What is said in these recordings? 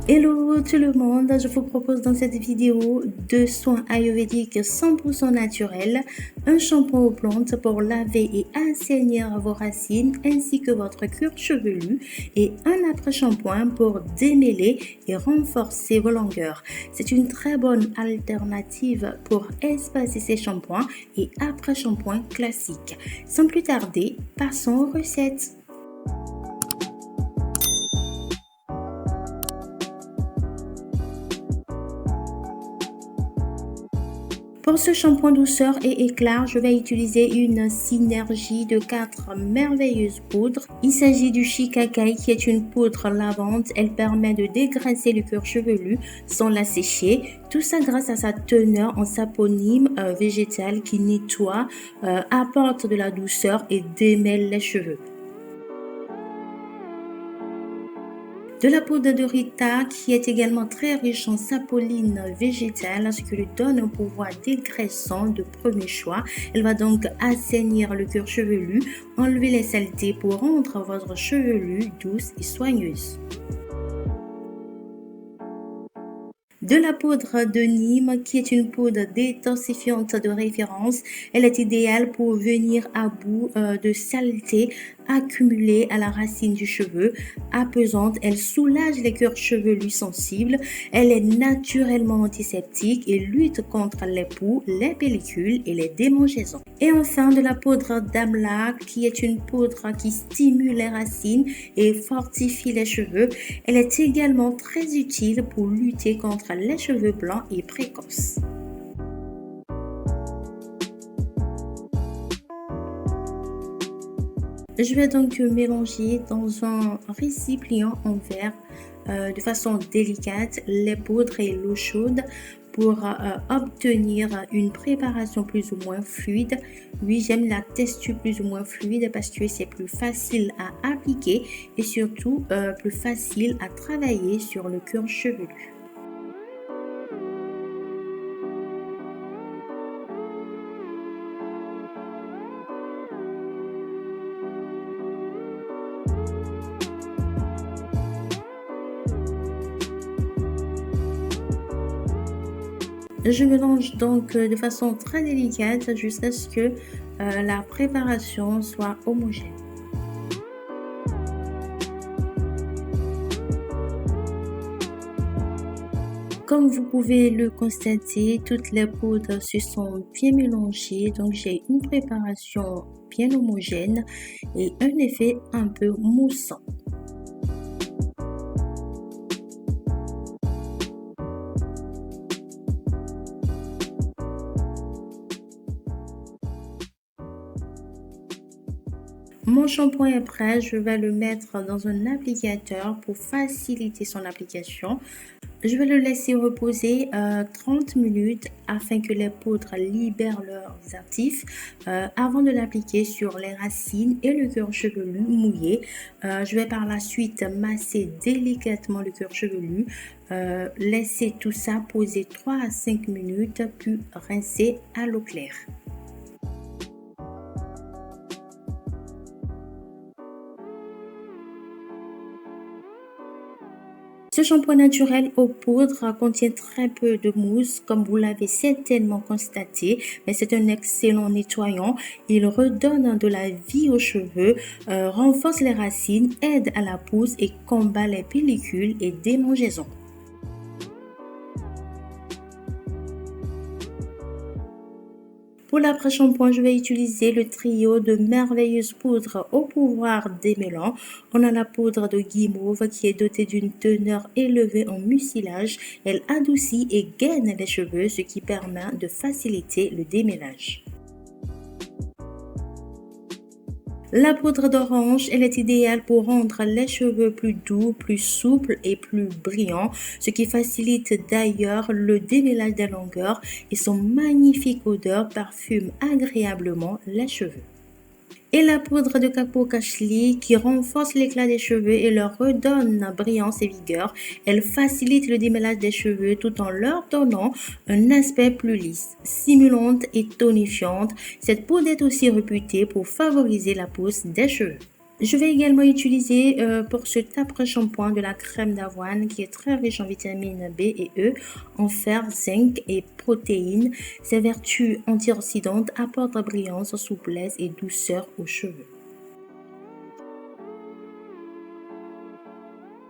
Hello tout le monde, je vous propose dans cette vidéo deux soins ayurvédiques 100% naturels, un shampoing aux plantes pour laver et assainir vos racines ainsi que votre cuir chevelu et un après-shampoing pour démêler et renforcer vos longueurs. C'est une très bonne alternative pour espacer ces shampoings et après-shampoings classiques. Sans plus tarder, passons aux recettes. Pour ce shampoing douceur et éclat, je vais utiliser une synergie de 4 merveilleuses poudres. Il s'agit du shikakai qui est une poudre lavante. Elle permet de dégraisser le cuir chevelu sans l'assécher. Tout ça grâce à sa teneur en saponine végétale qui nettoie, apporte de la douceur et démêle les cheveux. De la poudre de Rita qui est également très riche en saponine végétale, ce qui lui donne un pouvoir dégraissant de premier choix. Elle va donc assainir le cuir chevelu, enlever les saletés pour rendre votre chevelure douce et soigneuse. De la poudre de Nîmes qui est une poudre détoxifiante de référence. Elle est idéale pour venir à bout de saleté accumulée à la racine du cheveu. Apaisante, elle soulage les cuirs chevelus sensibles. Elle est naturellement antiseptique et lutte contre les poux, les pellicules et les démangeaisons. Et enfin de la poudre d'Amla qui est une poudre qui stimule les racines et fortifie les cheveux. Elle est également très utile pour lutter contre les cheveux blancs et précoces. Je vais donc mélanger dans un récipient en verre de façon délicate les poudres et l'eau chaude pour obtenir une préparation plus ou moins fluide. Oui, j'aime la texture plus ou moins fluide parce que c'est plus facile à appliquer et surtout plus facile à travailler sur le cuir chevelu. Je mélange donc de façon très délicate jusqu'à ce que la préparation soit homogène. Comme vous pouvez le constater, toutes les poudres se sont bien mélangées, donc j'ai une préparation bien homogène et un effet un peu moussant. Mon shampoing est prêt, je vais le mettre dans un applicateur pour faciliter son application. Je vais le laisser reposer 30 minutes afin que les poudres libèrent leurs actifs avant de l'appliquer sur les racines et le cuir chevelu mouillé. Je vais par la suite masser délicatement le cuir chevelu, laisser tout ça poser 3 à 5 minutes puis rincer à l'eau claire. Ce shampoing naturel aux poudres contient très peu de mousse, comme vous l'avez certainement constaté, mais c'est un excellent nettoyant. Il redonne de la vie aux cheveux, renforce les racines, aide à la pousse et combat les pellicules et démangeaisons. Pour l'après-shampoing, je vais utiliser le trio de merveilleuses poudres au pouvoir démêlant. On a la poudre de guimauve qui est dotée d'une teneur élevée en mucilage. Elle adoucit et gaine les cheveux, ce qui permet de faciliter le démêlage. La poudre d'orange, elle est idéale pour rendre les cheveux plus doux, plus souples et plus brillants, ce qui facilite d'ailleurs le démêlage des longueurs et son magnifique odeur parfume agréablement les cheveux. Et la poudre de Kapokashli qui renforce l'éclat des cheveux et leur redonne brillance et vigueur. Elle facilite le démêlage des cheveux tout en leur donnant un aspect plus lisse, stimulante et tonifiante. Cette poudre est aussi réputée pour favoriser la pousse des cheveux. Je vais également utiliser pour cet après-shampoing de la crème d'avoine qui est très riche en vitamines B et E, en fer, zinc et protéines. Ses vertus antioxydantes apportent brillance, souplesse et douceur aux cheveux.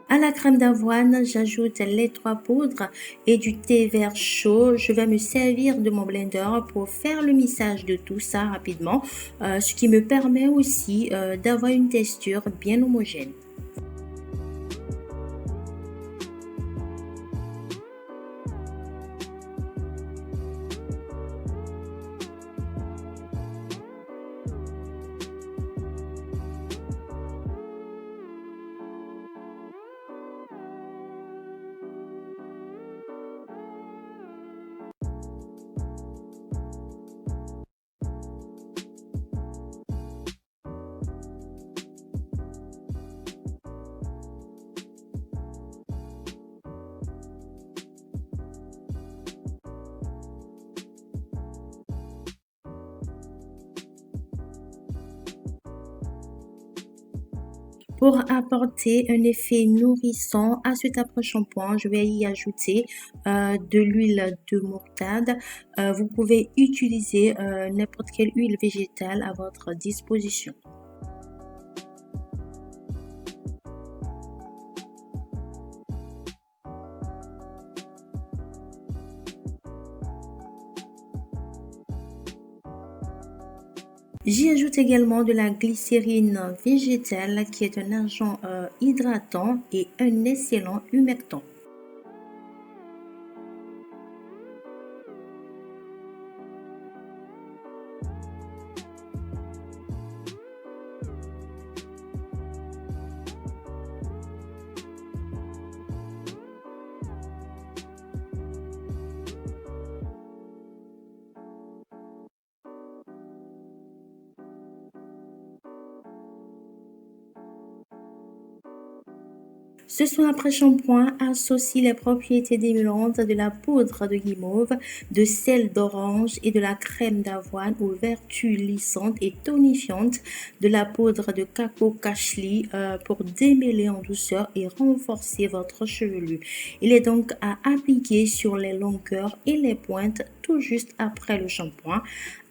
À la crème d'avoine, j'ajoute les 3 poudres et du thé vert chaud. Je vais me servir de mon blender pour faire le mixage de tout ça rapidement, ce qui me permet aussi d'avoir une texture bien homogène. Pour apporter un effet nourrissant à cet après-shampoing, je vais y ajouter de l'huile de moutarde. Vous pouvez utiliser n'importe quelle huile végétale à votre disposition. J'y ajoute également de la glycérine végétale qui est un agent hydratant et un excellent humectant. Ce soin après-shampoing associe les propriétés stimulantes de la poudre de guimauve, de sel d'orange et de la crème d'avoine aux vertus lissantes et tonifiantes de la poudre de cacao cacheli pour démêler en douceur et renforcer votre chevelu. Il est donc à appliquer sur les longueurs et les pointes tout juste après le shampoing,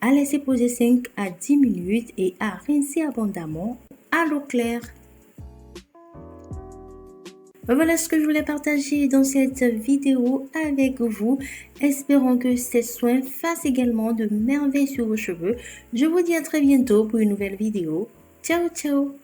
à laisser poser 5 à 10 minutes et à rincer abondamment à l'eau claire. Voilà ce que je voulais partager dans cette vidéo avec vous. Espérons que ces soins fassent également de merveilles sur vos cheveux. Je vous dis à très bientôt pour une nouvelle vidéo. Ciao, ciao!